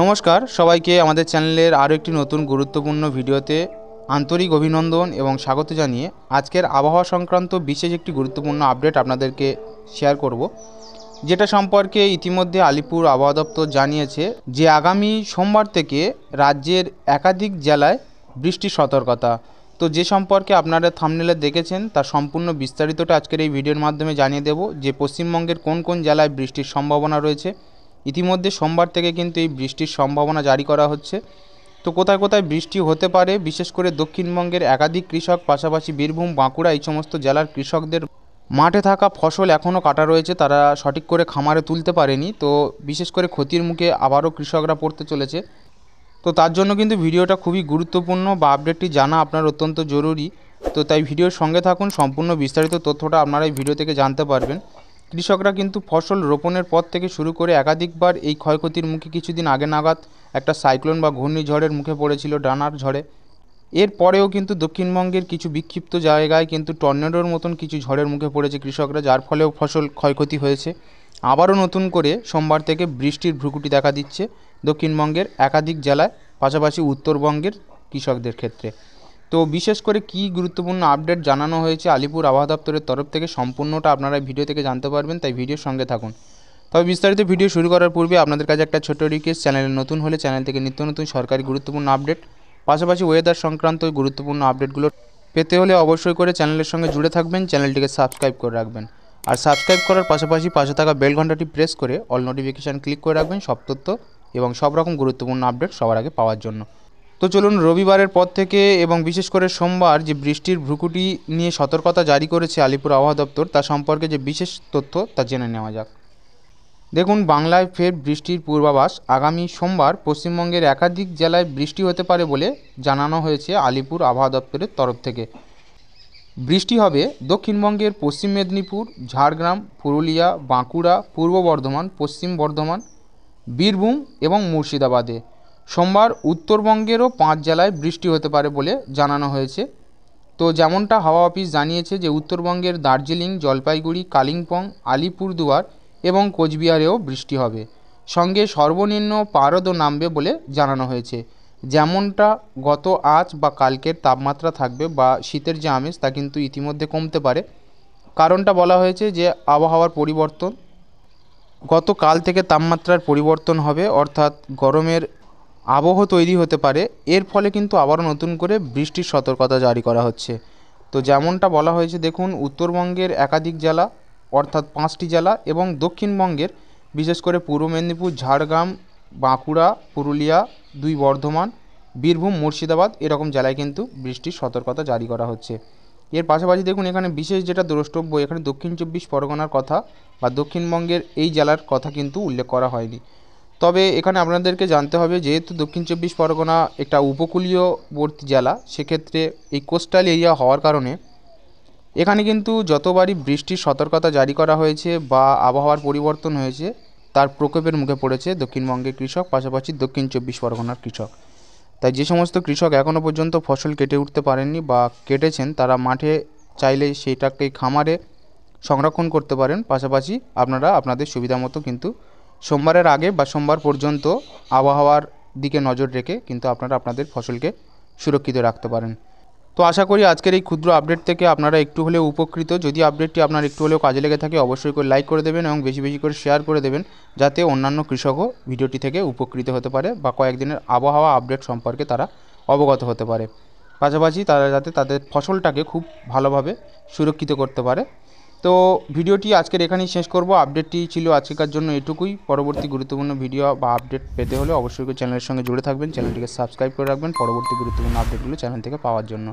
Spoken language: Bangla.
নমস্কার সবাইকে আমাদের চ্যানেলের আরও একটি নতুন গুরুত্বপূর্ণ ভিডিওতে আন্তরিক অভিনন্দন এবং স্বাগত জানিয়ে আজকের আবহাওয়া সংক্রান্ত বিশেষ একটি গুরুত্বপূর্ণ আপডেট আপনাদেরকে শেয়ার করব, যেটা সম্পর্কে ইতিমধ্যে আলিপুর আবহাওয়া দপ্তর জানিয়েছে যে আগামী সোমবার থেকে রাজ্যের একাধিক জেলায় বৃষ্টির সতর্কতা। তো যে সম্পর্কে আপনারা থাম্বনেলে দেখেছেন তার সম্পূর্ণ বিস্তারিতটা আজকের এই ভিডিওর মাধ্যমে জানিয়ে দেব যে পশ্চিমবঙ্গের কোন কোন জেলায় বৃষ্টির সম্ভাবনা রয়েছে। ইতিমধ্যে সোমবার থেকে কিন্তু এই বৃষ্টির সম্ভাবনা জারি করা হচ্ছে। তো কোথায় কোথায় বৃষ্টি হতে পারে, বিশেষ করে দক্ষিণবঙ্গের একাধিক কৃষক, পাশাপাশি বীরভূম, বাঁকুড়া এই সমস্ত জেলার কৃষকদের মাঠে থাকা ফসল এখনও কাটা রয়েছে, তারা সঠিক করে খামারে তুলতে পারেনি। তো বিশেষ করে ক্ষতির মুখে আবারও কৃষকরা পড়তে চলেছে। তো তার জন্য কিন্তু ভিডিওটা খুবই গুরুত্বপূর্ণ বা আপডেটটি জানা আপনার অত্যন্ত জরুরি। তো তাই ভিডিওর সঙ্গে থাকুন, সম্পূর্ণ বিস্তারিত তথ্যটা আপনারা এই ভিডিও থেকে জানতে পারবেন। কৃষকরা কিন্তু ফসল রোপণের পর থেকে শুরু করে একাধিকবার এই ক্ষয়ক্ষতির মুখে কিছুদিন আগে নাগাদ একটা সাইক্লোন বা ঘূর্ণিঝড়ের মুখে পড়েছিল, ডানার ঝড়ে। এরপরেও কিন্তু দক্ষিণবঙ্গের কিছু বিক্ষিপ্ত জায়গায় কিন্তু টর্নেডোর মতন কিছু ঝড়ের মুখে পড়েছে কৃষকরা, যার ফলেও ফসল ক্ষয়ক্ষতি হয়েছে। আবারও নতুন করে সোমবার থেকে বৃষ্টির ভ্রুকুটি দেখা দিচ্ছে দক্ষিণবঙ্গের একাধিক জেলায়, পাশাপাশি উত্তরবঙ্গের কৃষকদের ক্ষেত্রে। তো বিশেষ করে কী গুরুত্বপূর্ণ আপডেট জানানো হয়েছে আলিপুর আবহাওয়া দপ্তরের তরফ থেকে, সম্পূর্ণটা আপনারা ভিডিও থেকে জানতে পারবেন, তাই ভিডিওর সঙ্গে থাকুন। তবে বিস্তারিত ভিডিও শুরু করার পূর্বে আপনাদের কাছে একটা ছোট্ট রিকোয়েস্ট, চ্যানেলে নতুন হলে চ্যানেল থেকে নিত্য নতুন সরকারি গুরুত্বপূর্ণ আপডেট, পাশাপাশি ওয়েদার সংক্রান্ত গুরুত্বপূর্ণ আপডেটগুলো পেতে হলে অবশ্যই করে চ্যানেলের সঙ্গে জুড়ে থাকবেন, চ্যানেলটিকে সাবস্ক্রাইব করে রাখবেন। আর সাবস্ক্রাইব করার পাশাপাশি পাশে থাকা বেল ঘন্টাটি প্রেস করে অল নোটিফিকেশান ক্লিক করে রাখবেন সব তথ্য এবং সব রকম গুরুত্বপূর্ণ আপডেট সবার আগে পাওয়ার জন্য। তো চলুন, রবিবারের পর থেকে এবং বিশেষ করে সোমবার যে বৃষ্টির ভ্রুকুটি নিয়ে সতর্কতা জারি করেছে আলিপুর আবহাওয়া দপ্তর, তা সম্পর্কে যে বিশেষ তথ্য তা জেনে নেওয়া যাক। দেখুন, বাংলায় ফের বৃষ্টির পূর্বাভাস। আগামী সোমবার পশ্চিমবঙ্গের একাধিক জেলায় বৃষ্টি হতে পারে বলে জানানো হয়েছে আলিপুর আবহাওয়া দপ্তরের তরফ থেকে। বৃষ্টি হবে দক্ষিণবঙ্গের পশ্চিম মেদিনীপুর, ঝাড়গ্রাম, পুরুলিয়া, বাঁকুড়া, পূর্ব বর্ধমান, পশ্চিম বর্ধমান, বীরভূম এবং মুর্শিদাবাদে। সোমবার উত্তরবঙ্গেরও 5 জেলায় বৃষ্টি হতে পারে বলে জানানো হয়েছে। তো যেমনটা হাওয়া অফিস জানিয়েছে যে উত্তরবঙ্গের দার্জিলিং, জলপাইগুড়ি, কালিম্পং, আলিপুরদুয়ার এবং কোচবিহারেও বৃষ্টি হবে। সঙ্গে সর্বনিম্ন পারদও নামবে বলে জানানো হয়েছে। যেমনটা গত আজ বা কালকের তাপমাত্রা থাকবে বা শীতের যে আমেজ তা কিন্তু ইতিমধ্যে কমতে পারে। কারণটা বলা হয়েছে যে আবহাওয়ার পরিবর্তন, গতকাল থেকে তাপমাত্রার পরিবর্তন হবে, অর্থাৎ গরমের আবহ তৈরি হতে পারে। এর ফলে কিন্তু আবারও নতুন করে বৃষ্টির সতর্কতা জারি করা হচ্ছে। তো যেমনটা বলা হয়েছে, দেখুন, উত্তরবঙ্গের একাধিক জেলা অর্থাৎ 5টি জেলা এবং দক্ষিণবঙ্গের বিশেষ করে পূর্ব মেদিনীপুর, ঝাড়গ্রাম, বাঁকুড়া, পুরুলিয়া, 2 বর্ধমান, বীরভূম, মুর্শিদাবাদ এরকম জেলায় কিন্তু বৃষ্টির সতর্কতা জারি করা হচ্ছে। এর পাশাপাশি দেখুন, এখানে বিশেষ যেটা দ্রষ্টব্য, এখানে দক্ষিণ 24 পরগনার কথা বা দক্ষিণবঙ্গের এই জেলার কথা কিন্তু উল্লেখ করা হয়নি। তবে এখানে আপনাদেরকে জানতে হবে, যেহেতু দক্ষিণ 24 পরগনা একটা উপকূলীয়বর্তী জেলা, সেক্ষেত্রে এই কোস্টাল এরিয়া হওয়ার কারণে এখানে কিন্তু যতবারই বৃষ্টির সতর্কতা জারি করা হয়েছে বা আবহাওয়ার পরিবর্তন হয়েছে, তার প্রকোপের মুখে পড়েছে দক্ষিণবঙ্গের কৃষক, পাশাপাশি দক্ষিণ 24 পরগনার কৃষক। তাই যে সমস্ত কৃষক এখনও পর্যন্ত ফসল কেটে উঠতে পারেননি বা কেটেছেন, তারা মাঠে চাইলে সেইটাকে খামারে সংরক্ষণ করতে পারেন। পাশাপাশি আপনারা আপনাদের সুবিধা মতো কিন্তু সোমবারের আগে বা সোমবার পর্যন্ত আবহাওয়ার দিকে নজর রেখে কিন্তু আপনারা আপনাদের ফসলকে সুরক্ষিত রাখতে পারেন। তো আশা করি আজকের এই ক্ষুদ্র আপডেট থেকে আপনারা একটু হলেও উপকৃত। যদি আপডেটটি আপনার একটু হলেও কাজে লেগে থাকে, অবশ্যই করে লাইক করে দেবেন এবং বেশি বেশি করে শেয়ার করে দেবেন, যাতে অন্যান্য কৃষকও ভিডিওটি থেকে উপকৃত হতে পারে বা কয়েকদিনের আবহাওয়া আপডেট সম্পর্কে তারা অবগত হতে পারে। পাশাপাশি তারা যাতে তাদের ফসলটাকে খুব ভালোভাবে সুরক্ষিত করতে পারে। তো ভিডিওটি আজকের এখানেই শেষ করব। আপডেটটি ছিল আজকের জন্য এটুকুই। পরবর্তী গুরুত্বপূর্ণ ভিডিও বা আপডেট পেতে হলে অবশ্যই চ্যানেলের সঙ্গে জুড়ে থাকবেন, চ্যানেলটিকে সাবস্ক্রাইব করে রাখবেন পরবর্তী গুরুত্বপূর্ণ আপডেটগুলো চ্যানেল থেকে পাওয়ার জন্য।